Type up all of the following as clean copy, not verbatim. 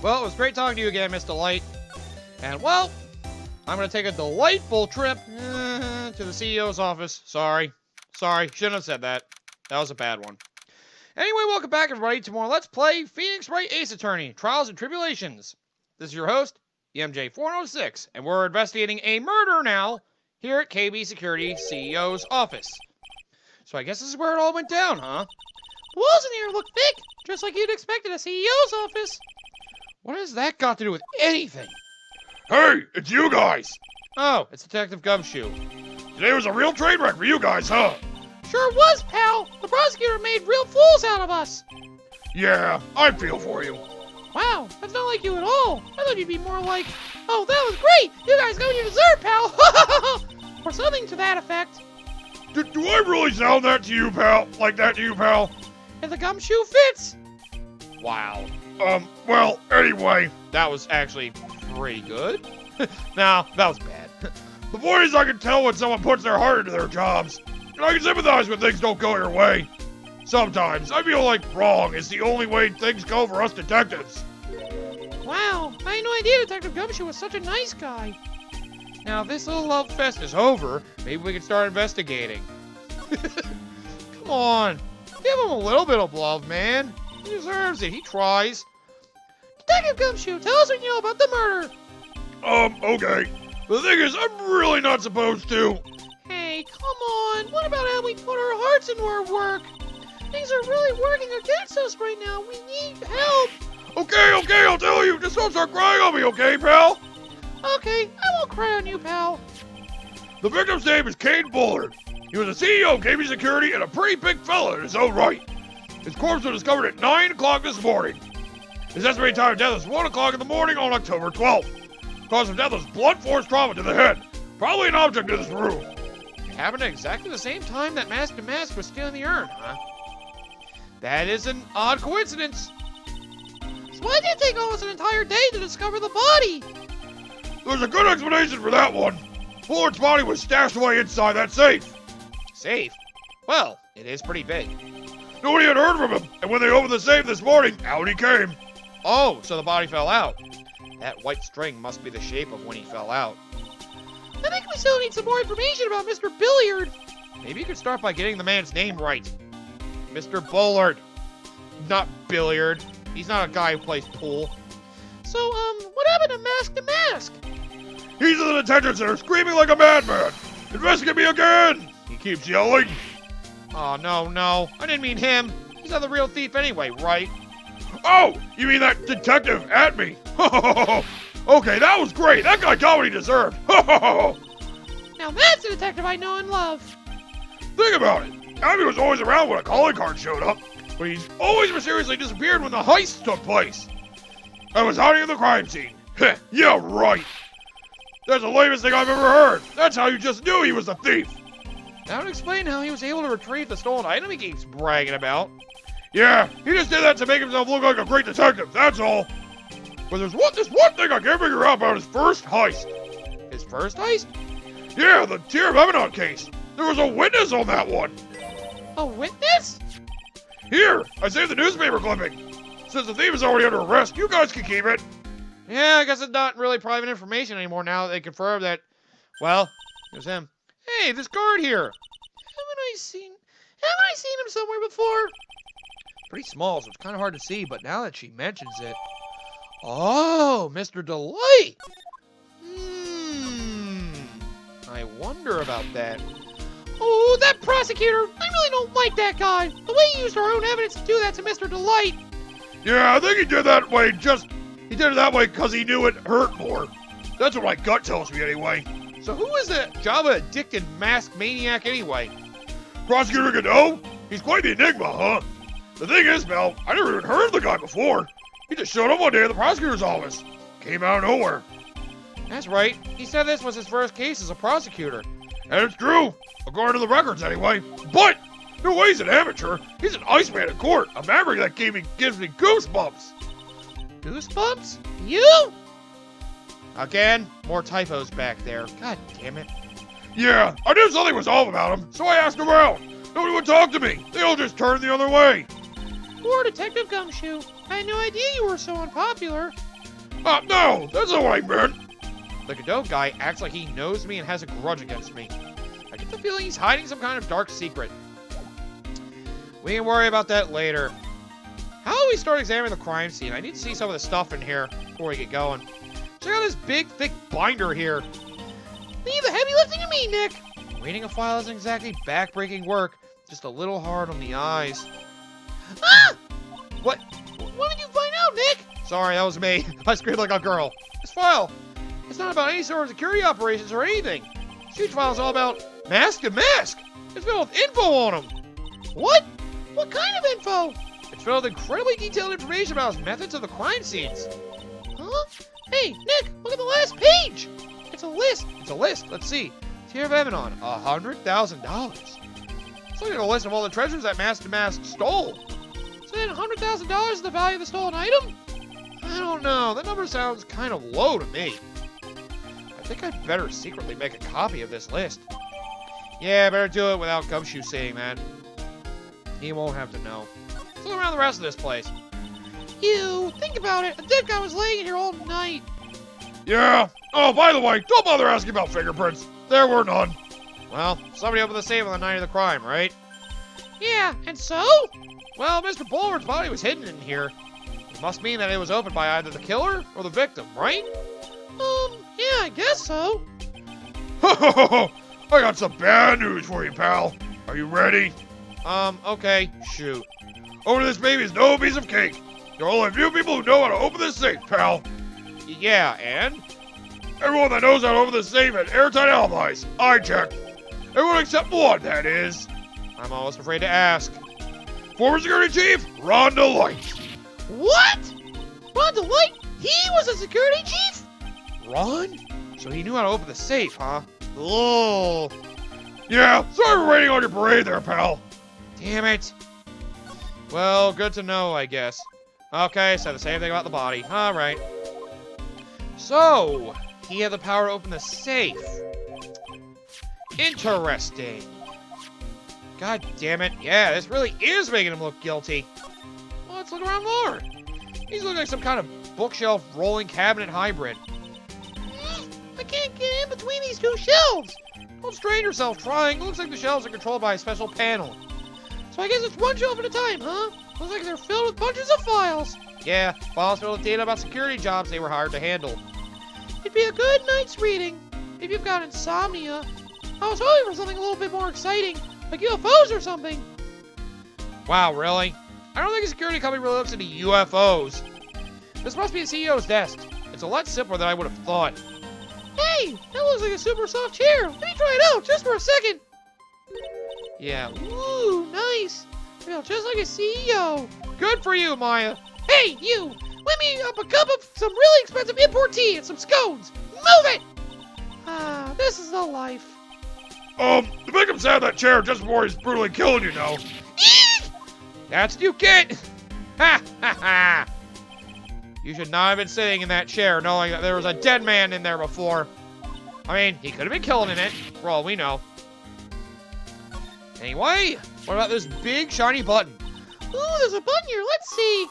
Well, it was great talking to you again, Miss Delight. And, well, I'm going to take a delightful trip to the CEO's office. Sorry, shouldn't have said that. That was a bad one. Anyway, welcome back, everybody, to more Let's Play Phoenix Wright Ace Attorney, Trials and Tribulations. This is your host, EMJ406, and we're investigating a murder now here at KB Security CEO's office. So I guess this is where it all went down, huh? The walls in here look thick, just like you'd expect in a CEO's office. What has that got to do with anything? Hey, it's you guys! Oh, it's Detective Gumshoe. Today was a real train wreck for you guys, huh? Sure was, pal. The prosecutor made real fools out of us. Yeah, I feel for you. Wow, that's not like you at all. I thought you'd be more like, oh, that was great. You guys got what you deserve, pal. Or something to that effect. Do I really sound that to you, pal? Like that to you, pal? If the gumshoe fits. Wow. Well, anyway. That was actually pretty good. No, that was bad. The point is I can tell when someone puts their heart into their jobs. And I can sympathize when things don't go your way. Sometimes I feel like wrong is the only way things go for us detectives. Wow, I had no idea Detective Gumshoe was such a nice guy. Now, if this little love fest is over, maybe we can start investigating. Come on. Give him a little bit of love, man. He deserves it. He tries. Detective Gumshoe, tell us what you know about the murder. Okay. The thing is, I'm really not supposed to. Hey, come on. What about how we put our hearts into our work? Things are really working against us right now. We need help. Okay, I'll tell you. Just don't start crying on me, okay, pal? Okay, I won't cry on you, pal. The victim's name is Kane Bullard. He was a CEO of KB Security and a pretty big fella in his own right. His corpse was discovered at 9 o'clock this morning. His estimated time of death is 1 o'clock in the morning on October 12th. Cause of death was blunt force trauma to the head. Probably an object in this room. It happened at exactly the same time that Mask to Mask was stealing the urn, huh? That is an odd coincidence. So why did it take almost an entire day to discover the body? There's a good explanation for that one. Bullard's body was stashed away inside that safe. Safe? Well, it is pretty big. Nobody had heard from him, and when they opened the safe this morning, out he came. Oh, so the body fell out. That white string must be the shape of when he fell out. I think we still need some more information about Mr. Billiard. Maybe you could start by getting the man's name right. Mr. Bullard. Not Billiard. He's not a guy who plays pool. So, what happened to Mask to Mask? He's in the detention center screaming like a madman. Investigate me again! He keeps yelling. Oh, no. I didn't mean him. He's not the real thief anyway, right? Oh, you mean that detective at me? Okay, that was great. That guy got what he deserved. Now that's a detective I know and love. Think about it. Abby was always around when a calling card showed up, but he's always mysteriously disappeared when the heist took place. I was hiding in the crime scene. Heh, yeah, right. That's the lamest thing I've ever heard. That's how you just knew he was a thief. That would explain how he was able to retrieve the stolen item he keeps bragging about. Yeah, he just did that to make himself look like a great detective, that's all. But there's one thing I can't figure out about his first heist. His first heist? Yeah, the Tier of Eminent case. There was a witness on that one. A witness? Here, I saved the newspaper clipping. Since the thief is already under arrest, you guys can keep it. Yeah, I guess it's not really private information anymore now that they confirm that, well, it was him. Hey, this guard here. Haven't I seen him somewhere before? Pretty small, so it's kind of hard to see, but now that she mentions it. Oh, Mr. Delight. I wonder about that. Oh, that prosecutor! I really don't like that guy. The way he used our own evidence to do that to Mr. Delight. Yeah, I think he did that way he did it that way because he knew it hurt more. That's what my gut tells me anyway. So who is that Java-addicted masked maniac anyway? Prosecutor Godot? He's quite the enigma, huh? The thing is, Mel, I never even heard of the guy before. He just showed up one day at the prosecutor's office. Came out of nowhere. That's right. He said this was his first case as a prosecutor. And it's true, according to the records anyway. But, no way he's an amateur. He's an Iceman in court, a maverick that gives me goosebumps. Goosebumps? You? Again, more typos back there. God damn it. Yeah, I knew something was off about him, so I asked around. Nobody would talk to me. They all just turned the other way. Poor Detective Gumshoe. I had no idea you were so unpopular. No, that's not what I meant. The Godot guy acts like he knows me and has a grudge against me. I get the feeling he's hiding some kind of dark secret. We can worry about that later. How about we start examining the crime scene? I need to see some of the stuff in here before we get going. Check out this big, thick binder here. Leave the heavy lifting to me, Nick. Reading a file isn't exactly back-breaking work, just a little hard on the eyes. Ah! What? What did you find out, Nick? Sorry, that was me. I screamed like a girl. This file, it's not about any sort of security operations or anything. This huge file is all about Mask and Mask. It's filled with info on him. What? What kind of info? It's filled with incredibly detailed information about his methods of the crime scenes. Huh? Hey, Nick, look at the last page. It's a list. It's a list. Let's see. Tier of Evanon, $100,000. It's like a list of all the treasures that Mask and Mask stole. So then $100,000 is the value of the stolen item? I don't know. That number sounds kind of low to me. I think I'd better secretly make a copy of this list. Yeah, better do it without Gumshoe seeing that. He won't have to know. Let's look around the rest of this place. You, think about it. A dead guy was laying in here all night. Yeah. Oh, by the way, don't bother asking about fingerprints. There were none. Well, somebody opened the safe on the night of the crime, right? Yeah, and so? Well, Mr. Bulwark's body was hidden in here. It must mean that it was opened by either the killer or the victim, right? Yeah, I guess so. I got some bad news for you, pal. Are you ready? Okay, shoot. Opening this baby is no piece of cake. There are only a few people who know how to open this safe, pal. Yeah, and? Everyone that knows how to open this safe had airtight alibis. I checked. Everyone except one, that is. I'm almost afraid to ask. Former security chief, Rhonda Light. What? Ron DeLight? He was a security chief? Ron? So he knew how to open the safe, huh? Oh, Yeah, sorry for waiting on your parade there, pal. damn it. Well, good to know, I guess. Okay, so the same thing about the body. All right. So, he had the power to open the safe. Interesting. God damn it. Yeah, this really is making him look guilty. Well, let's look around more. He's looking like some kind of bookshelf rolling cabinet hybrid. I can't get in between these two shelves. Don't strain yourself trying. It looks like the shelves are controlled by a special panel. So I guess it's one shelf at a time, huh? Looks like they're filled with bunches of files. Yeah, files filled with data about security jobs they were hired to handle. It'd be a good night's reading if you've got insomnia. I was hoping for something a little bit more exciting, like UFOs or something. Wow, really? I don't think a security company really looks into UFOs. This must be the CEO's desk. It's a lot simpler than I would have thought. Hey, that looks like a super soft chair. Let me try it out just for a second. Yeah. Ooh, nice. Feel just like a CEO. Good for you, Maya. Hey, you! Whip me up a cup of some really expensive import tea and some scones. Move it! Ah, this is the life. The victim sat in that chair just before he's brutally killed, you know. Eek! That's what you get. Ha ha ha. You should not have been sitting in that chair knowing that there was a dead man in there before. I mean, he could have been killing in it, for all we know. Anyway, what about this big shiny button? Ooh, there's a button here. Let's see.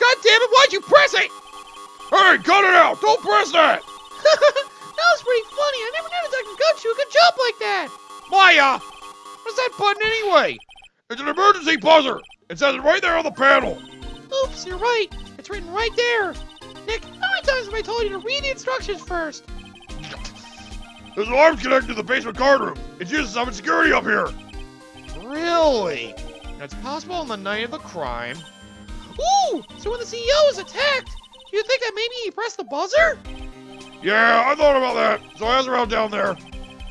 God damn it, why'd you press it? Hey, cut it out! Don't press that! That was pretty funny. I never knew Detective Gumshoe could jump like that. Maya! What's that button anyway? It's an emergency buzzer! It says it right there on the panel! Oops, you're right. It's written right there. Nick, how many times have I told you to read the instructions first? There's alarms connected to the basement guard room. It's used to summon security up here. Really? That's possible on the night of the crime. Ooh, so when the CEO was attacked, you think that maybe he pressed the buzzer? Yeah, I thought about that. So I asked around down there.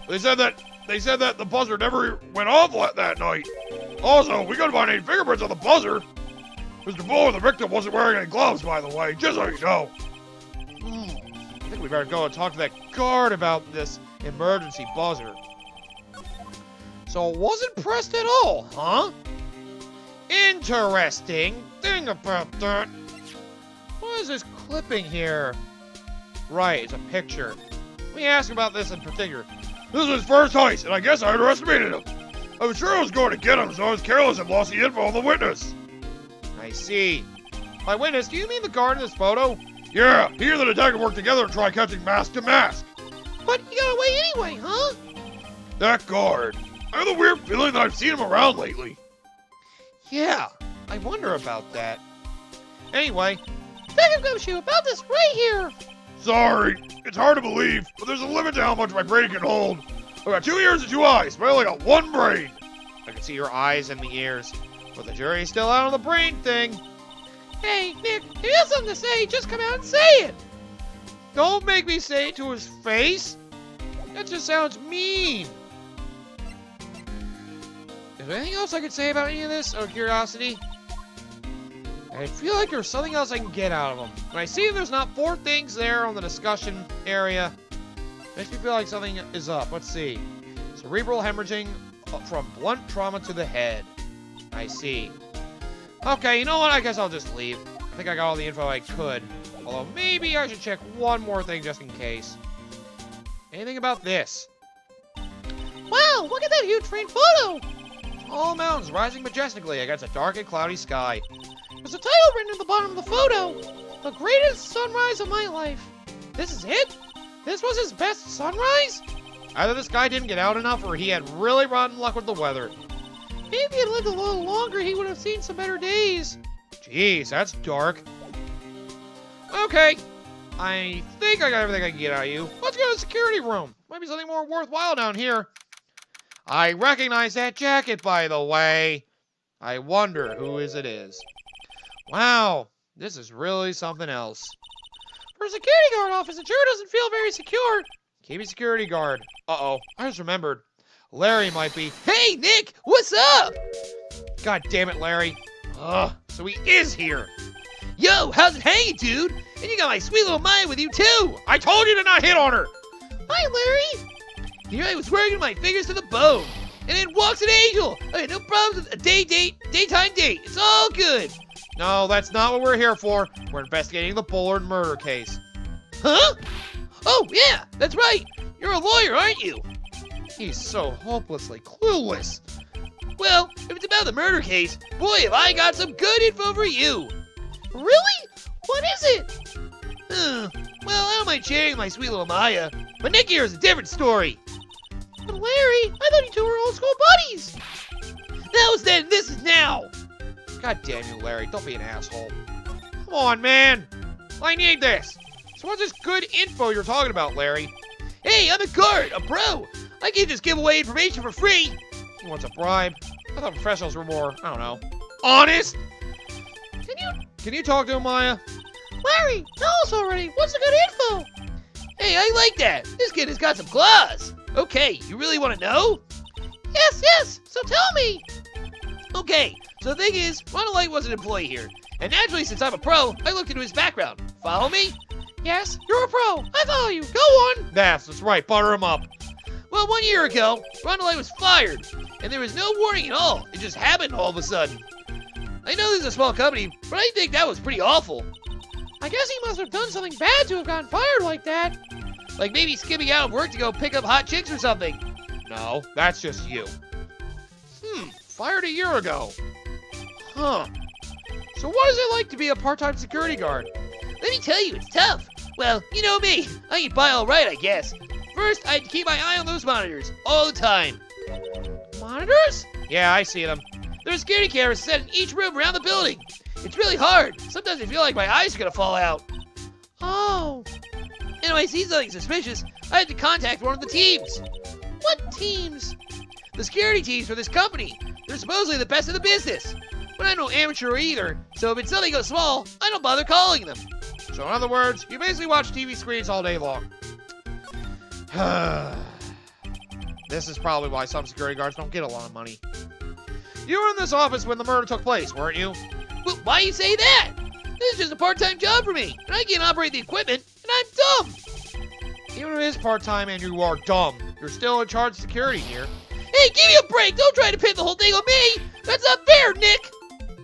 They said that the buzzer never went off that night. Also, we couldn't find any fingerprints on the buzzer. Mr. Buller, the victim, wasn't wearing any gloves, by the way, just so you know. I think we better go and talk to that guard about this emergency buzzer. So it wasn't pressed at all, huh? Interesting. Thing about that. What is this clipping here? Right, it's a picture. Let me ask about this in particular. This is his first heist, and I guess I underestimated him. I was sure I was going to get him, so I was careless and lost the info on the witness. I see. By witness, do you mean the guard in this photo? Yeah, he and the detective work together to try catching Mask to Mask. But he got away anyway, huh? That guard. I have a weird feeling that I've seen him around lately. Yeah, I wonder about that. Anyway, Detective Gumshoe, about this right here. Sorry, it's hard to believe, but there's a limit to how much my brain can hold. I've got 2 ears and 2 eyes, but I only got 1 brain. I can see your eyes and the ears, but the jury's still out on the brain thing. Hey, Nick, if you have something to say, just come out and say it. Don't make me say it to his face. That just sounds mean. Is there anything else I could say about any of this, out of curiosity? I feel like there's something else I can get out of them. When I see there's not 4 things there on the discussion area, makes me feel like something is up. Let's see. Cerebral hemorrhaging from blunt trauma to the head. I see. Okay, you know what? I guess I'll just leave. I think I got all the info I could. Although maybe I should check one more thing just in case. Anything about this? Wow, look at that huge framed photo. Tall mountains rising majestically against a dark and cloudy sky. There's a title written at the bottom of the photo. The greatest sunrise of my life. This is it? This was his best sunrise? Either this guy didn't get out enough or he had really rotten luck with the weather. Maybe if he had lived a little longer, he would have seen some better days. Jeez, that's dark. Okay. I think I got everything I can get out of you. Let's go to the security room. Might be something more worthwhile down here. I recognize that jacket, by the way. I wonder who it is. Wow, this is really something else. For a security guard office, it sure doesn't feel very secure. Keep me security guard. Uh-oh, I just remembered. Larry might be. Hey, Nick, what's up? God damn it, Larry. Ugh, so he is here. Yo, how's it hanging, dude? And you got my sweet little Maya with you, too. I told you to not hit on her. Hi, Larry. Here I was working my fingers to the bone. And then walks an angel. I had no problems with a daytime date. It's all good. No, that's not what we're here for. We're investigating the Bullard murder case. Huh? Oh, yeah, that's right. You're a lawyer, aren't you? He's so hopelessly clueless. Well, if it's about the murder case, boy, have I got some good info for you. Really? What is it? Well, I don't mind sharing my sweet little Maya, but Nick here is a different story. But Larry, I thought you two were old school buddies. That was then, this is now. God damn you, Larry. Don't be an asshole. Come on, man. I need this. So what's this good info you're talking about, Larry? Hey, I'm a guard, a pro. I can't just give away information for free. He wants a bribe. I thought professionals were more, I don't know, honest. Can you talk to him, Maya? Larry, tell us already. What's the good info? Hey, I like that. This kid has got some claws. Okay, you really want to know? Yes. So tell me. Okay, so the thing is, Ronald Light was an employee here. And naturally, since I'm a pro, I looked into his background. Follow me? Yes, you're a pro. I follow you. Go on. That's right. Butter him up. Well, 1 year ago, Ronald Light was fired. And there was no warning at all. It just happened all of a sudden. I know this is a small company, but I think that was pretty awful. I guess he must have done something bad to have gotten fired like that. Like maybe skipping out of work to go pick up hot chicks or something. No, that's just you. Fired a year ago. Huh. So what is it like to be a part-time security guard? Let me tell you, it's tough. Well, you know me. I get by all right, I guess. First, I had to keep my eye on those monitors all the time. Monitors? Yeah, I see them. There's security cameras set in each room around the building. It's really hard. Sometimes I feel like my eyes are gonna fall out. Oh. And if I see something suspicious, I have to contact one of the teams. What teams? The security teams for this company. They're supposedly the best in the business. But I'm no amateur either, so if it's something goes small, I don't bother calling them. So in other words, you basically watch TV screens all day long. This is probably why some security guards don't get a lot of money. You were in this office when the murder took place, weren't you? Well, why you say that? This is just a part-time job for me, and I can't operate the equipment, and I'm dumb. Even if it is part-time and you are dumb, you're still in charge of security here. Hey, give me a break! Don't try to pin the whole thing on me! That's not fair, Nick!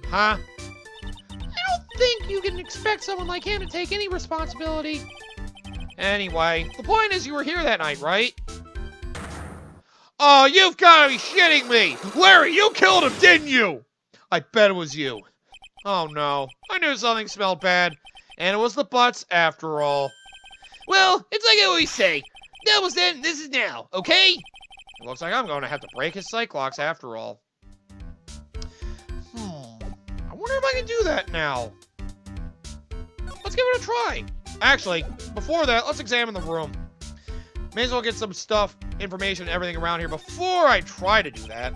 Huh? I don't think you can expect someone like him to take any responsibility. Anyway, the point is you were here that night, right? Oh, you've got to be shitting me! Larry, you killed him, didn't you? I bet it was you. Oh no, I knew something smelled bad. And it was the butts after all. Well, it's like I always say. That was then, this is now, okay? It looks like I'm going to have to break his Cyclops after all. I wonder if I can do that now. Let's give it a try. Actually, before that, let's examine the room. May as well get some stuff, information, everything around here before I try to do that.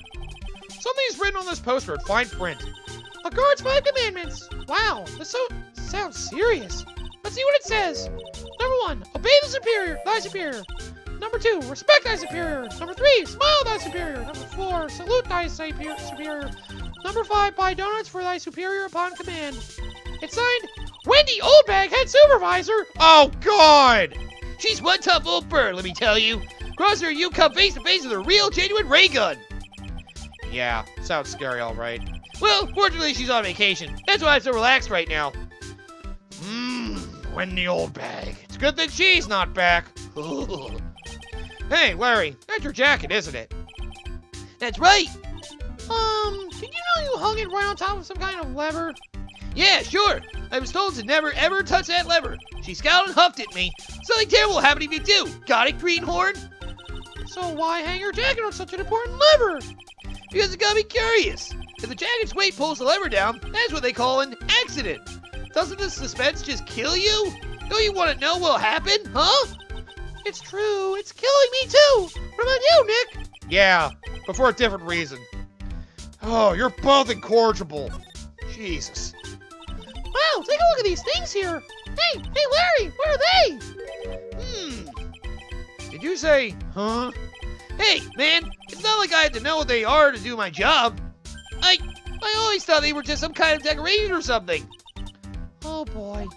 Something's written on this poster in fine print. A guard's 5 commandments. Wow, this sounds serious. Let's see what it says. Number 1, obey the superior, thy superior. Number 2, respect thy superior. Number 3, smile thy superior. Number 4, salute thy superior. Number 5, buy donuts for thy superior upon command. It's signed, Wendy Oldbag, head supervisor. Oh, God! She's one tough old bird, let me tell you. Cross her, you come face to face with a real, genuine ray gun. Yeah, sounds scary, all right. Well, fortunately, she's on vacation. That's why I'm so relaxed right now. Wendy Oldbag. It's a good thing she's not back. Hey, Larry, that's your jacket, isn't it? That's right. Did you know you hung it right on top of some kind of lever? Yeah, sure. I was told to never, ever touch that lever. She scowled and huffed at me. Something terrible will happen if you do. Got it, greenhorn? So why hang your jacket on such an important lever? Because it got me curious. If the jacket's weight pulls the lever down, that's what they call an accident. Doesn't the suspense just kill you? Don't you want to know what'll happen, huh? It's true. It's killing me too. What about you, Nick? Yeah, but for a different reason. Oh, you're both incorrigible. Jesus. Wow, take a look at these things here. Hey, Larry, what are they? Did you say, huh? Hey, man, it's not like I have to know what they are to do my job. I always thought they were just some kind of decoration or something. Oh, boy.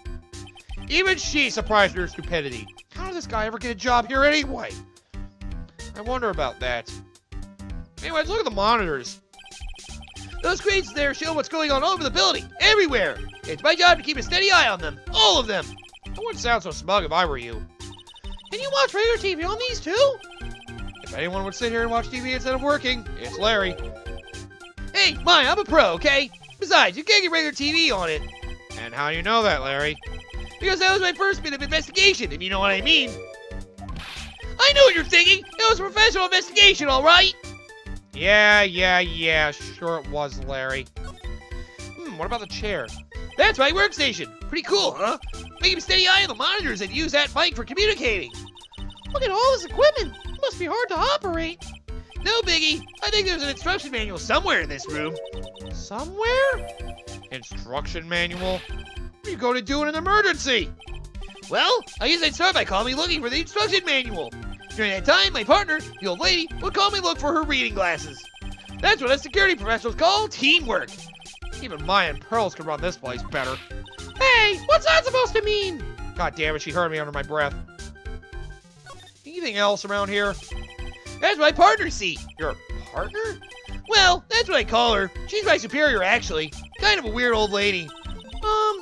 Even she's surprised at her stupidity. How did this guy ever get a job here anyway? I wonder about that. Anyways, look at the monitors. Those screens there show what's going on all over the building, everywhere. It's my job to keep a steady eye on them, all of them. I wouldn't sound so smug if I were you. Can you watch regular TV on these too? If anyone would sit here and watch TV instead of working, it's Larry. Hey, I'm a pro, okay? Besides, you can't get regular TV on it. And how do you know that, Larry? Because that was my first bit of investigation, if you know what I mean. I know what you're thinking. It was a professional investigation, all right? Yeah, sure it was, Larry. What about the chair? That's my workstation. Pretty cool, huh? We keep a steady eye on the monitors and use that mic for communicating. Look at all this equipment. It must be hard to operate. No biggie. I think there's an instruction manual somewhere in this room. Somewhere? Instruction manual? What are you going to do in an emergency? Well, I guess I'd start by calling me looking for the instruction manual. During that time, my partner, the old lady, would call me look for her reading glasses. That's what us security professionals call teamwork. Even Maya and Pearls could run this place better. Hey, what's that supposed to mean? God damn it, she heard me under my breath. Anything else around here? That's my partner seat. Your partner? Well, that's what I call her. She's my superior, actually. Kind of a weird old lady.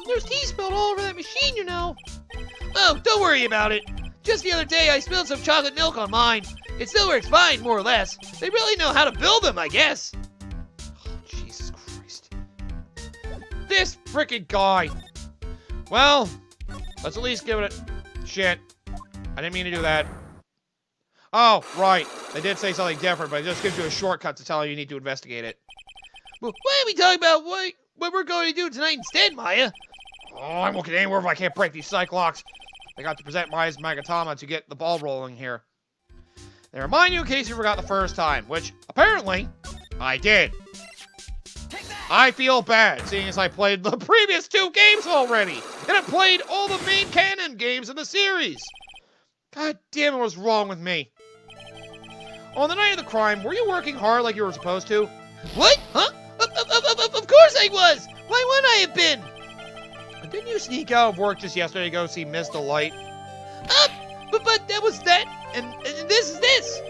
There's tea spilled all over that machine, you know. Oh, don't worry about it. Just the other day, I spilled some chocolate milk on mine. It still works fine, more or less. They really know how to build them, I guess. Oh, Jesus Christ. This frickin' guy. Well, let's at least give it a... Shit. I didn't mean to do that. Oh, right. They did say something different, but it just gives you a shortcut to tell you need to investigate it. Well, why are we talking about what we're going to do tonight instead, Maya? Oh, I'm looking anywhere if I can't break these Cyclops. I got to present Maya's Magatama to get the ball rolling here. They remind you in case you forgot the first time, which, apparently, I did. I feel bad, seeing as I played the previous 2 games already, and I played all the main canon games in the series. God damn it, what's wrong with me? On the night of the crime, were you working hard like you were supposed to? What? Huh? Of course I was! Why wouldn't I have been? Didn't you sneak out of work just yesterday to go see Miss Delight? But that was that, and this is this.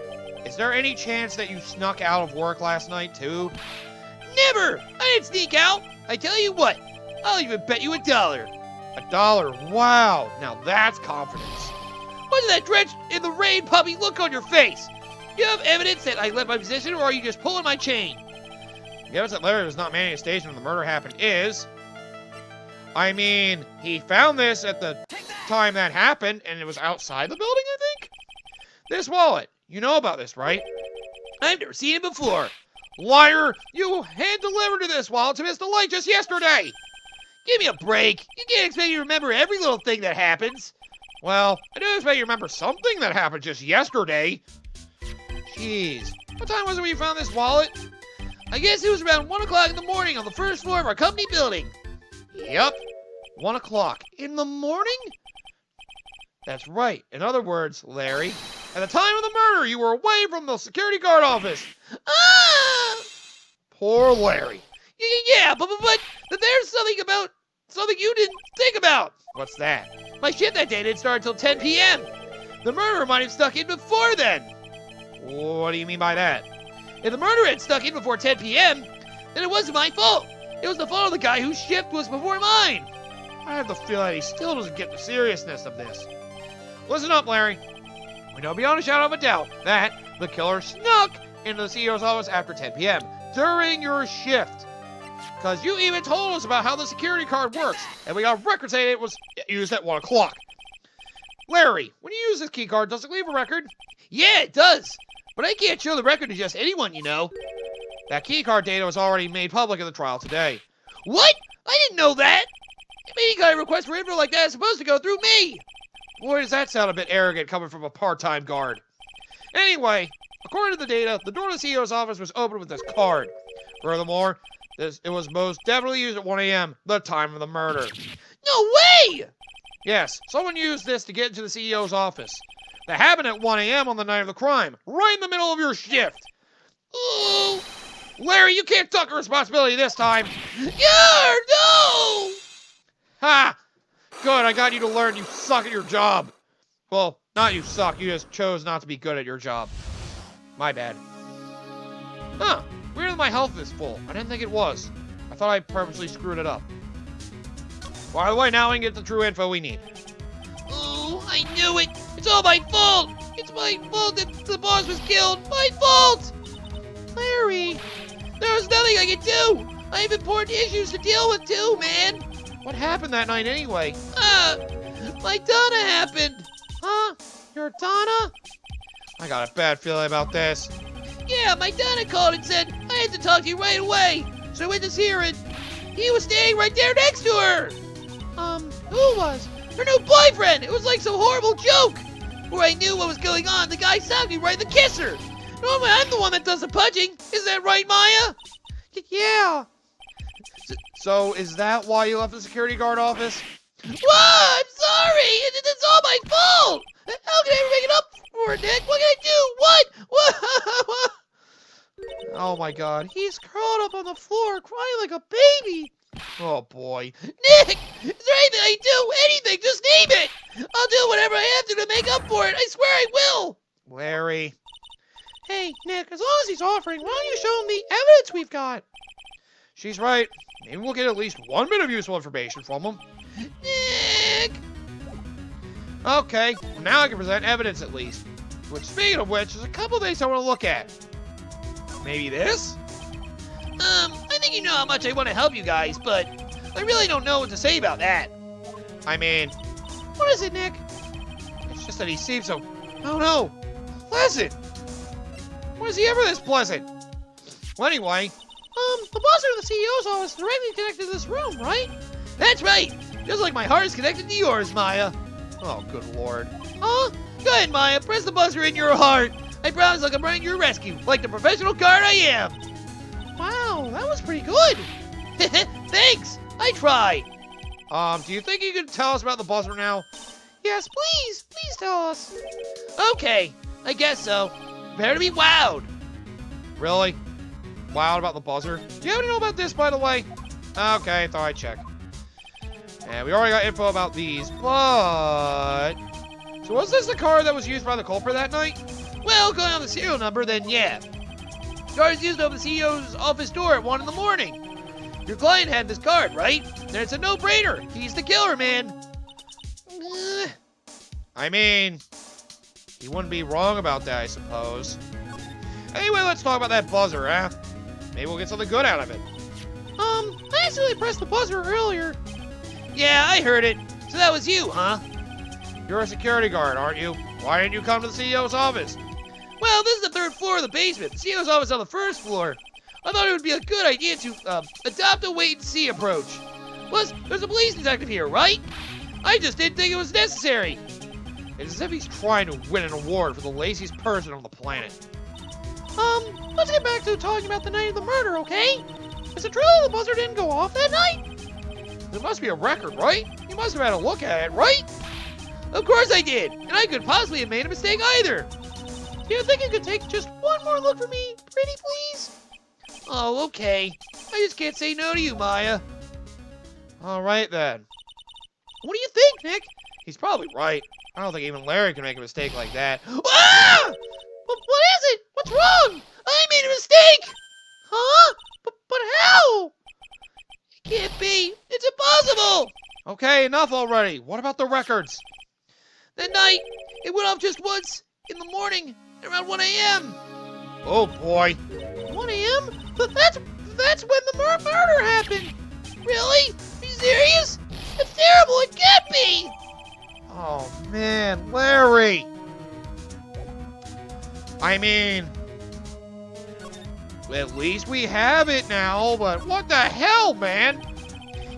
Is there any chance that you snuck out of work last night, too? Never! I didn't sneak out. I tell you what, I'll even bet you $1. $1? Wow, now that's confidence. What's that drenched in the rain puppy look on your face? You have evidence that I left my position, or are you just pulling my chain? The evidence that Larry was not manning a station when the murder happened is... I mean, he found this at the time that happened, and it was outside the building, I think? This wallet. You know about this, right? I've never seen it before. Liar! You hand-delivered to this wallet to Mr. Light just yesterday! Give me a break. You can't expect me to remember every little thing that happens. Well, I do expect you to remember something that happened just yesterday. Jeez. What time was it when you found this wallet? I guess it was around 1 o'clock in the morning on the first floor of our company building. Yep. 1 o'clock. In the morning? That's right. In other words, Larry, at the time of the murder, you were away from the security guard office. Ah! Poor Larry. Yeah, but there's something you didn't think about. What's that? My shift that day didn't start until 10 p.m. The murderer might have stuck in before then. What do you mean by that? If the murderer had stuck in before 10 p.m., then it wasn't my fault. It was the fault of the guy whose shift was before mine. I have the feeling he still doesn't get the seriousness of this. Listen up, Larry. We know beyond a shadow of a doubt that the killer snuck into the CEO's office after 10 p.m. during your shift. Because you even told us about how the security card works, and we got records saying it was used at 1 o'clock. Larry, when you use this key card, does it leave a record? Yeah, it does. But I can't show the record to just anyone, you know. That key card data was already made public in the trial today. What? I didn't know that. Any kind of request for info like that is supposed to go through me. Boy, does that sound a bit arrogant coming from a part-time guard. Anyway, according to the data, the door to the CEO's office was opened with this card. Furthermore, it was most definitely used at 1 a.m., the time of the murder. No way! Yes, someone used this to get into the CEO's office. That happened at 1 a.m. on the night of the crime, right in the middle of your shift. Ooh. Larry, you can't duck your responsibility this time. Yeah, no! Ha! Good, I got you to learn you suck at your job. Well, not you suck, you just chose not to be good at your job. My bad. Huh, weird that my health is full. I didn't think it was. I thought I purposely screwed it up. By the way, now we can get the true info we need. Oh, I knew it. It's all my fault. It's my fault that the boss was killed. My fault! Larry! There was nothing I could do. I have important issues to deal with too, man. What happened that night anyway? My Donna happened. Huh? Your Donna? I got a bad feeling about this. Yeah, my Donna called and said I had to talk to you right away. So I went to see her and he was standing right there next to her. Who was? Her new boyfriend. It was like some horrible joke. Where I knew what was going on, the guy stopped me right in the kisser. Normally I'm the one that does the punching. Is that right, Maya? Yeah. So, is that why you left the security guard office? What? I'm sorry. It's all my fault. How can I ever make it up for it, Nick? What can I do? What? Oh my god. He's curled up on the floor crying like a baby. Oh boy. Nick, is there anything I can do? Anything. Just name it. I'll do whatever I have to make up for it. I swear I will. Larry. Hey, Nick, as long as he's offering, why don't you show him the evidence we've got? She's right. Maybe we'll get at least 1 bit of useful information from him. Nick. Okay, well now I can present evidence at least. Which, speaking of which, there's a couple things I want to look at. Maybe this? I think you know how much I want to help you guys, but I really don't know what to say about that. I mean, What is it, Nick? it's just that he seems so, I don't know, pleasant. When is he ever this pleasant? Well, anyway, The buzzer in the CEO's office is directly connected to this room, right? That's right. Just like my heart is connected to yours, Maya. oh good lord. Huh? Go ahead, Maya. Press the buzzer in your heart. I promise I'll come running to your rescue, like the professional guard I am. Wow, that was pretty good. Thanks. I try. Do you think you could tell us about the buzzer now? Yes, please tell us. Okay, I guess so. Better be wowed. Really? Wild about the buzzer? Do you happen to know about this, by the way? Okay, thought I'd check. And we already got info about these, but... So was this the card that was used by the culprit that night? Well, going on the serial number, then yeah. Card is used over the CEO's office door at 1 in the morning. Your client had this card, right? Then it's a no-brainer. He's the killer, man. I mean, he wouldn't be wrong about that, I suppose. Anyway, let's talk about that buzzer, huh? Maybe we'll get something good out of it. I accidentally pressed the buzzer earlier. Yeah, I heard it. So that was you, huh? You're a security guard, aren't you? Why didn't you come to the CEO's office? Well, this is the 3rd floor of the basement. The CEO's office on the 1st floor. I thought it would be a good idea to adopt a wait-and-see approach. Plus, there's a police detective here, right? I just didn't think it was necessary. It's as if he's trying to win an award for the laziest person on the planet. Let's get back to talking about the night of the murder, okay? Is it true the buzzer didn't go off that night? There must be a record, right? You must have had a look at it, right? Of course I did, and I couldn't possibly have made a mistake either. Do you think you could take just one more look for me, pretty please? Oh, okay. I just can't say no to you, Maya. All right, then. What do you think, Nick? He's probably right. I don't think even Larry can make a mistake like that. Ah! What is it? What's wrong? I made a mistake! Huh? But how? It can't be. It's impossible! Okay, enough already. What about the records? That night, it went off just once in the morning, around 1 a.m. Oh, boy. 1 a.m.? That's when the murder happened. Really? Are you serious? That's terrible. It can't be. Oh, man. Larry. I mean, at least we have it now, but what the hell, man?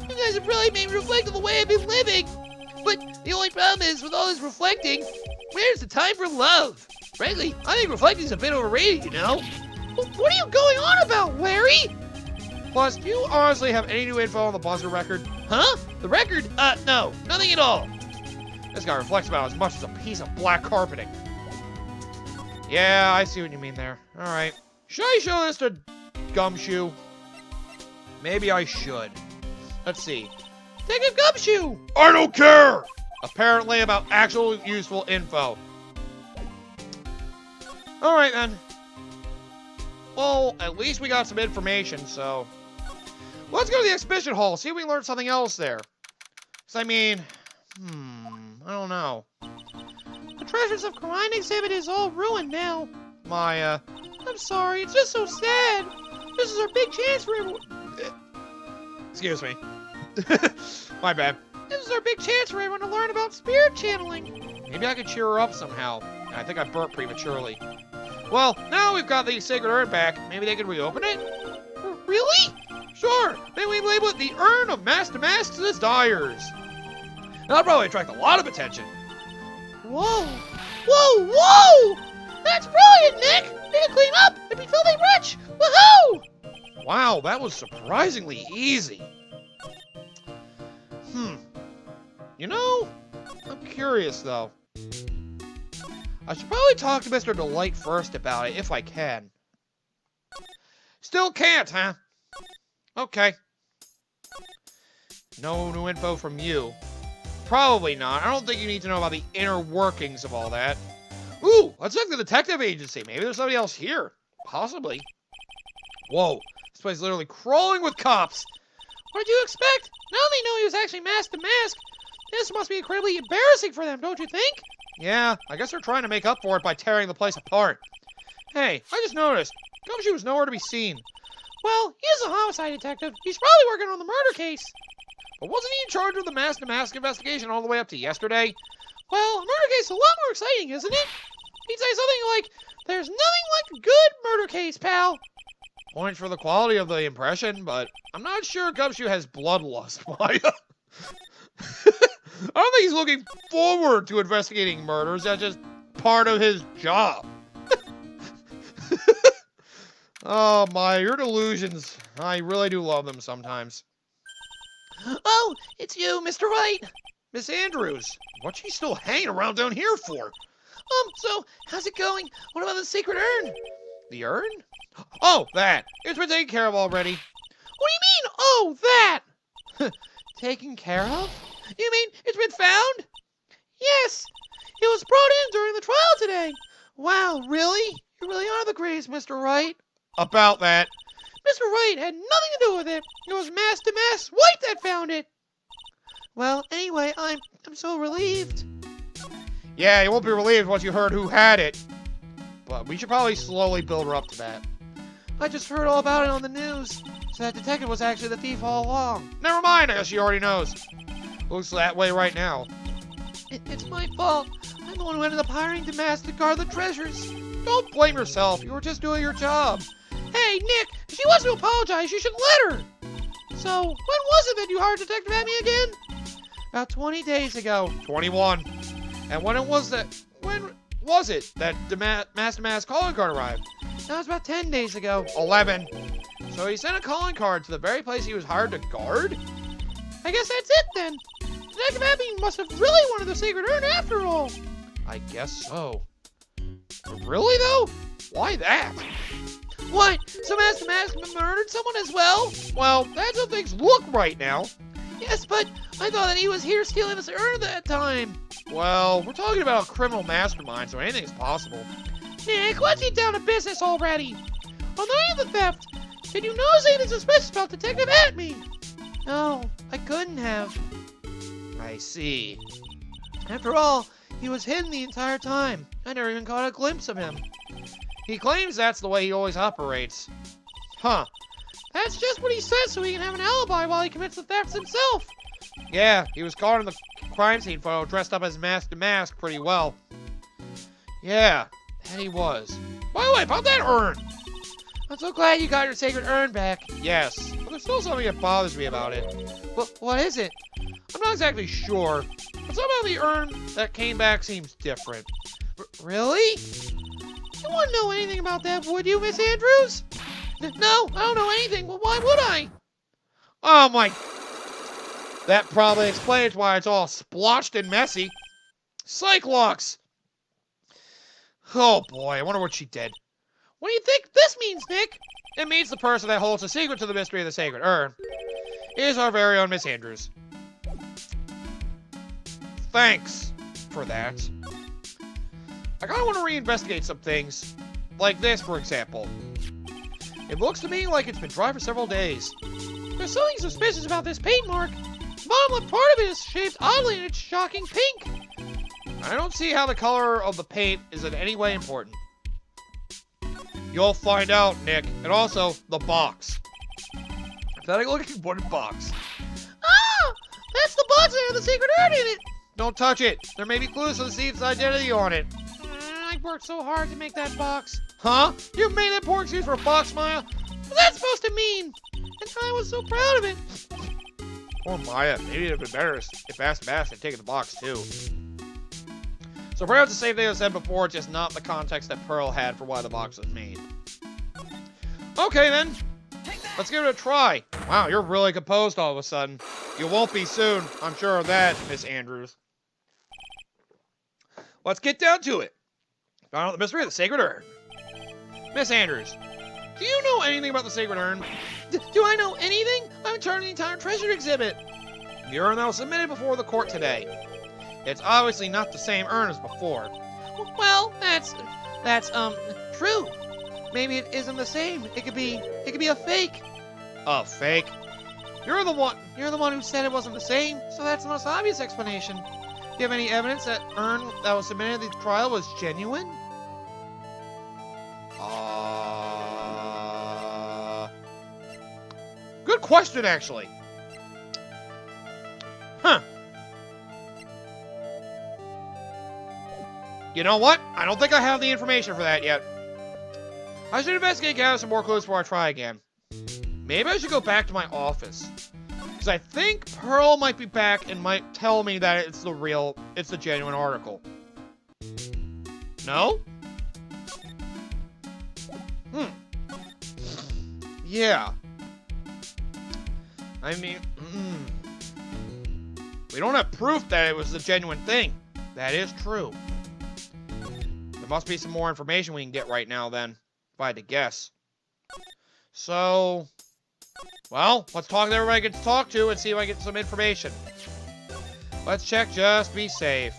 You guys have really made me reflect on the way I've been living. But the only problem is, with all this reflecting, where's the time for love? Frankly, I think reflecting's a bit overrated, you know? What are you going on about, Larry? Plus, do you honestly have any new info on the buzzer record? Huh? The record? No. Nothing at all. This guy reflects about as much as a piece of black carpeting. Yeah, I see what you mean there. Alright. Should I show this to Gumshoe? Maybe I should. Let's see. Take a gumshoe. I don't care! Apparently about actual useful info. Alright then. Well, at least we got some information, so... Let's go to the exhibition hall, see if we can learn something else there. 'Cause I mean... I don't know. The Treasures of Karine exhibit is all ruined now. Maya... I'm sorry, it's just so sad. This is our big chance for everyone. Excuse me. My bad. This is our big chance for everyone to learn about spirit channeling. Maybe I could cheer her up somehow. I think I burped prematurely. Well, now we've got the sacred urn back. Maybe they could reopen it? Really? Sure. Maybe we label it the Urn of Master Masks' Dyers. That'll probably attract a lot of attention. Whoa! Whoa! Whoa! That's brilliant, Nick! We can clean up and be filthy rich! Woohoo! Wow, that was surprisingly easy. You know, I'm curious though. I should probably talk to Mr. Delight first about it, if I can. Still can't, huh? Okay. No new info from you. Probably not. I don't think you need to know about the inner workings of all that. Ooh, let's check the detective agency. Maybe there's somebody else here. Possibly. Whoa, this place is literally crawling with cops. What did you expect? Now they know he was actually masked to mask. This must be incredibly embarrassing for them, don't you think? Yeah, I guess they're trying to make up for it by tearing the place apart. Hey, I just noticed. Gumshoe was nowhere to be seen. Well, he's a homicide detective. He's probably working on the murder case. But wasn't he in charge of the mask-to-mask investigation all the way up to yesterday? Well, a murder case is a lot more exciting, isn't it? He'd say something like, "There's nothing like a good murder case, pal." Points for the quality of the impression, but I'm not sure Gumshoe has bloodlust, Maya. I don't think he's looking forward to investigating murders. That's just part of his job. Oh, Maya, your delusions. I really do love them sometimes. Oh, it's you, Mr. White. Miss Andrews, what's she still hanging around down here for? So, how's it going? What about the sacred urn? The urn? Oh, that. It's been taken care of already. What do you mean, oh, that? Taken care of? You mean it's been found? Yes, it was brought in during the trial today. Wow, really? You really are the greatest, Mr. Wright. About that. Mr. Wright had nothing to do with it. It was Mask to Mask White that found it. Well, anyway, I'm so relieved. Yeah, you won't be relieved once you heard who had it. But we should probably slowly build her up to that. I just heard all about it on the news. So that detective was actually the thief all along. Never mind, I guess she already knows. Looks that way right now. It's my fault. I'm the one who ended up hiring Damas to guard the treasures. Don't blame yourself. You were just doing your job. Hey, Nick, if she wants to apologize, you should let her. So, when was it that you hired Detective Amy again? About 20 days ago. 21. And when was it that the Master Mask calling card arrived? That was about 10 days ago. 11. So he sent a calling card to the very place he was hired to guard? I guess that's it then. Detective Abby must have really wanted the Sacred Urn after all. I guess so. Really though? Why that? What? So Master Mask murdered someone as well? Well, that's how things look right now. Yes, but I thought that he was here stealing this urn at that time. Well, we're talking about a criminal mastermind, so anything's possible. Nick, let's get down to business already. On the night of the theft, did you notice anything suspicious about Detective Atme? No, I couldn't have. I see. After all, he was hidden the entire time. I never even caught a glimpse of him. He claims that's the way he always operates. Huh. That's just what he says so he can have an alibi while he commits the thefts himself. Yeah, he was caught in the crime scene photo dressed up as Master Mask pretty well. Yeah, that he was. By the way, about that urn. I'm so glad you got your sacred urn back. Yes, but there's still something that bothers me about it. What is it? I'm not exactly sure, but somehow the urn that came back seems different. Really? You wouldn't know anything about that, would you, Miss Andrews? No, I don't know anything. Well, why would I? Oh my... That probably explains why it's all splotched and messy. Cyclops! Oh boy, I wonder what she did. What do you think this means, Nick? It means the person that holds the secret to the mystery of the sacred urn is our very own Miss Andrews. Thanks for that. I kind of want to reinvestigate some things. Like this, for example. It looks to me like it's been dry for several days. There's something suspicious about this paint mark. The bottom left part of it is shaped oddly and it's shocking pink. I don't see how the color of the paint is in any way important. You'll find out, Nick. And also, the box. Pathetic looking wooden box. Ah! That's the box that had the Sacred Urn in it! Don't touch it. There may be clues to the thief's identity on it. I worked so hard to make that box. Huh? You made that poor excuse for a box smile? What's that supposed to mean? And I was so proud of it. Poor Maya. Maybe it'd have been better if Bass had taken the box, too. So perhaps the same thing I said before, just not the context that Pearl had for why the box was made. Okay, then. Let's give it a try. Wow, you're really composed all of a sudden. You won't be soon. I'm sure of that, Miss Andrews. Let's get down to it. Found out the mystery of the Sacred Urn. Miss Andrews, do you know anything about the Sacred Urn? Do I know anything? I'm in charge of the entire treasure exhibit. The urn that was submitted before the court today. It's obviously not the same urn as before. Well, that's true. Maybe it isn't the same. It could be a fake. A fake? You're the one who said it wasn't the same, so that's the most obvious explanation. Do you have any evidence that urn that was submitted at the trial was genuine? Good question, actually. Huh. You know what? I don't think I have the information for that yet. I should investigate, gather some more clues before I try again. Maybe I should go back to my office. Because I think Pearl might be back and might tell me that it's the genuine article. No? Yeah. I mean, we don't have proof that it was the genuine thing. That is true. There must be some more information we can get right now then, if I had to guess. So, well, let's talk to everybody I get to talk to and see if I get some information. Let's check just to be safe.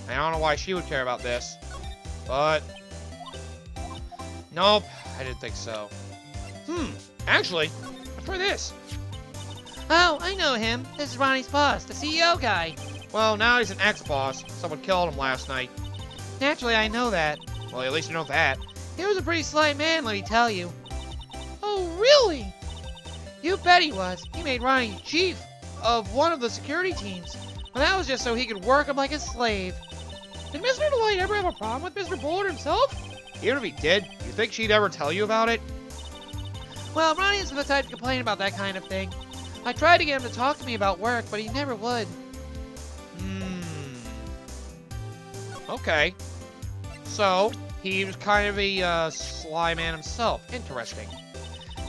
I don't know why she would care about this, but nope, I didn't think so. Actually, let's try this. Oh, I know him. This is Ronnie's boss, the CEO guy. Well, now he's an ex-boss. Someone killed him last night. Naturally, I know that. Well, at least you know that. He was a pretty sly man, let me tell you. Oh, really? You bet he was. He made Ronnie chief. of one of the security teams. But that was just so he could work him like a slave. Did Mr. Delight ever have a problem with Mr. Bullard himself? Even if he did, you think she'd ever tell you about it? Well, Ronnie isn't the type to complain about that kind of thing. I tried to get him to talk to me about work, but he never would. Okay. So, he was kind of a sly man himself. Interesting.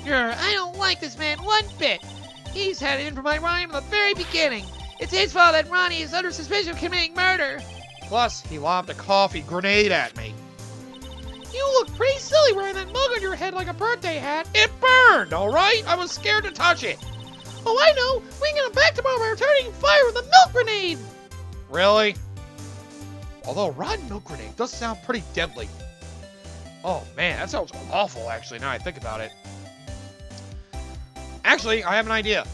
I don't like this man one bit. He's had it in for my Ronnie from the very beginning. It's his fault that Ronnie is under suspicion of committing murder. Plus, he lobbed a coffee grenade at me. You look pretty silly wearing that mug on your head like a birthday hat. It burned, alright? I was scared to touch it. Oh, I know. We can get him back tomorrow by returning fire with a milk grenade. Really? Although rotten milk grenade does sound pretty deadly. Oh man, that sounds awful actually, now I think about it. Actually, I have an idea.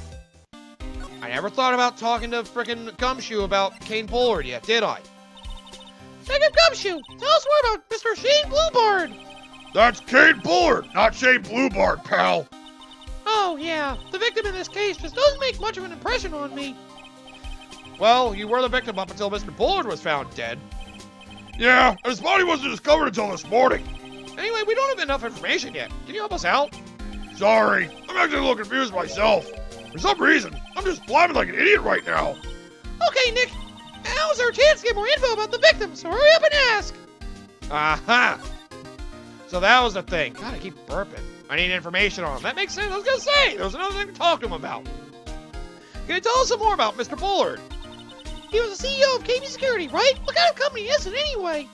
I never thought about talking to frickin' Gumshoe about Kane Bullard yet, did I? Jacob Gumshoe, tell us more about Mr. Shane Bluebard. That's Kane Bullard, not Shane Bluebard, pal. Oh, yeah. The victim in this case just doesn't make much of an impression on me. Well, you were the victim up until Mr. Bullard was found dead. Yeah, and his body wasn't discovered until this morning. Anyway, we don't have enough information yet. Can you help us out? Sorry, I'm actually a little confused myself. For some reason, I'm just blabbing like an idiot right now. Okay, Nick. Now's our chance to get more info about the victim, so hurry up and ask. Aha! So that was the thing. God, I keep burping. I need information on him. That makes sense. I was gonna say, there was another thing to talk to him about. Can you tell us some more about Mr. Bullard? He was the CEO of KB Security, right? What kind of company is it anyway?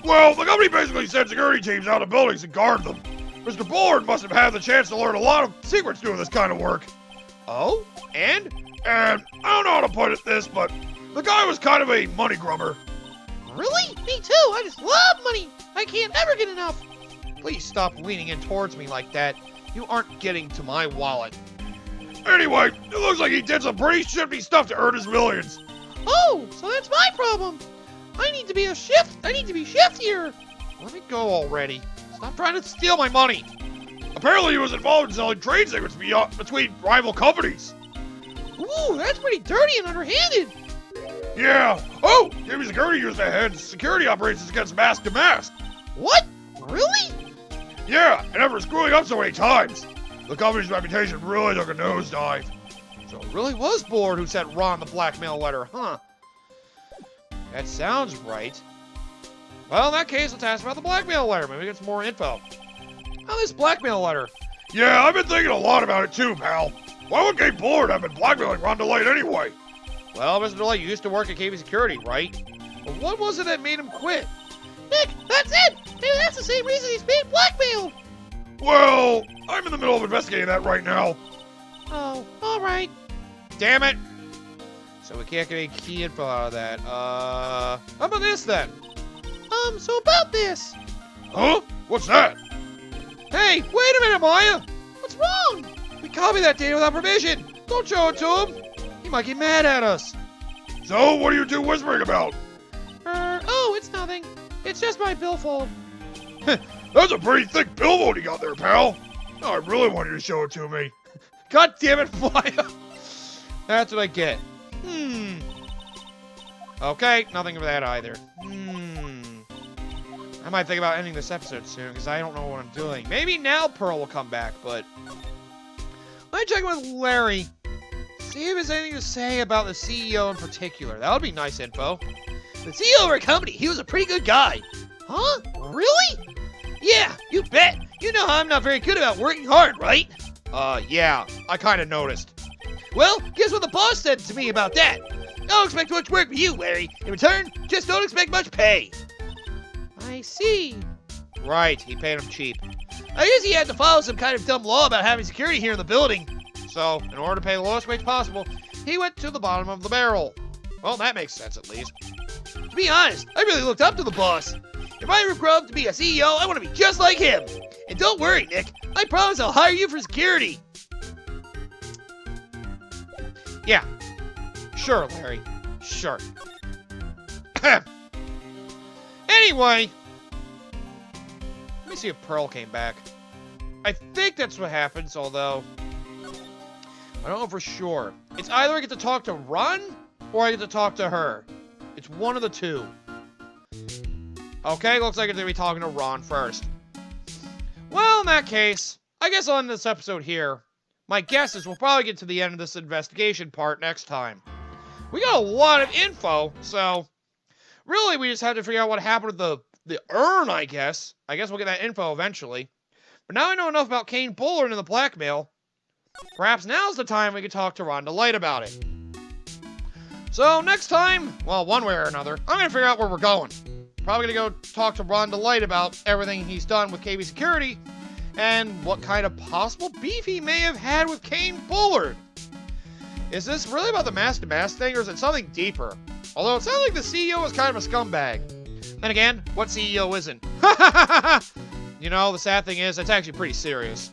Well, the company basically sent security teams out to buildings and guard them. Mr. Bullard must have had the chance to learn a lot of secrets doing this kind of work. Oh? And? And I don't know how to put it this, but the guy was kind of a money grubber. Really? Me too. I just love money. I can't ever get enough. Please stop leaning in towards me like that. You aren't getting to my wallet. Anyway, it looks like he did some pretty shifty stuff to earn his millions. Oh, so that's my problem. I need to be shiftier. Let me go already. Stop trying to steal my money. Apparently he was involved in selling trade secrets between rival companies. Ooh, that's pretty dirty and underhanded. Yeah. Oh, KB Security used to head security operations against mask to mask. What? Really? Yeah, and after screwing up so many times, the company's reputation really took a nosedive. So it really was Bullard who sent Ron the blackmail letter, huh? That sounds right. Well, in that case, let's ask about the blackmail letter. Maybe get some more info. Oh, this blackmail letter. Yeah, I've been thinking a lot about it too, pal. Why would Kate Bullard have been blackmailing Ron DeLay anyway? Well, Mr. DeLay, you used to work at KB Security, right? But what was it that made him quit? Nick, that's it. Maybe that's the same reason he's being blackmailed. Well, I'm in the middle of investigating that right now. Oh, all right. Damn it! So we can't get any key info out of that. How about this then? So about this. Huh? What's that? Hey, wait a minute, Maya! What's wrong? We copied that data without permission! Don't show it to him! He might get mad at us. So, what are you two whispering about? Oh, it's nothing. It's just my billfold. That's a pretty thick billboard you got there, pal. Oh, I really want you to show it to me. God damn it, Maya! That's what I get. Okay, nothing of that either. I might think about ending this episode soon, because I don't know what I'm doing. Maybe now Pearl will come back, but... Let me check with Larry. See if there's anything to say about the CEO in particular. That would be nice info. The CEO of our company, he was a pretty good guy. Huh? Really? Yeah, you bet. You know how I'm not very good about working hard, right? Yeah, I kind of noticed. Well, guess what the boss said to me about that? Don't expect much work from you, Larry. In return, just don't expect much pay. I see. Right, he paid him cheap. I guess he had to follow some kind of dumb law about having security here in the building. So, in order to pay the lowest wage possible, he went to the bottom of the barrel. Well, that makes sense at least. To be honest, I really looked up to the boss. If I ever grow up to be a CEO, I want to be just like him. And don't worry, Nick. I promise I'll hire you for security. Yeah. Sure, Larry. Sure. Anyway. Let me see if Pearl came back. I think that's what happens, although... I don't know for sure. It's either I get to talk to Ron, or I get to talk to her. It's one of the two. Okay, looks like I'm going to be talking to Ron first. Well, in that case, I guess on this episode here, my guess is we'll probably get to the end of this investigation part next time. We got a lot of info, so really we just have to figure out what happened with the urn, I guess. I guess we'll get that info eventually. But now I know enough about Kane Bullard and the blackmail. Perhaps now's the time we can talk to Rhonda Light about it. So next time, well, one way or another, I'm going to figure out where we're going. Probably going to go talk to Rhonda Light about everything he's done with KB Security and what kind of possible beef he may have had with Kane Bullard. Is this really about the mask-to-mask thing, or is it something deeper? Although it sounds like the CEO is kind of a scumbag. Then again, what CEO isn't? You know, the sad thing is, it's actually pretty serious.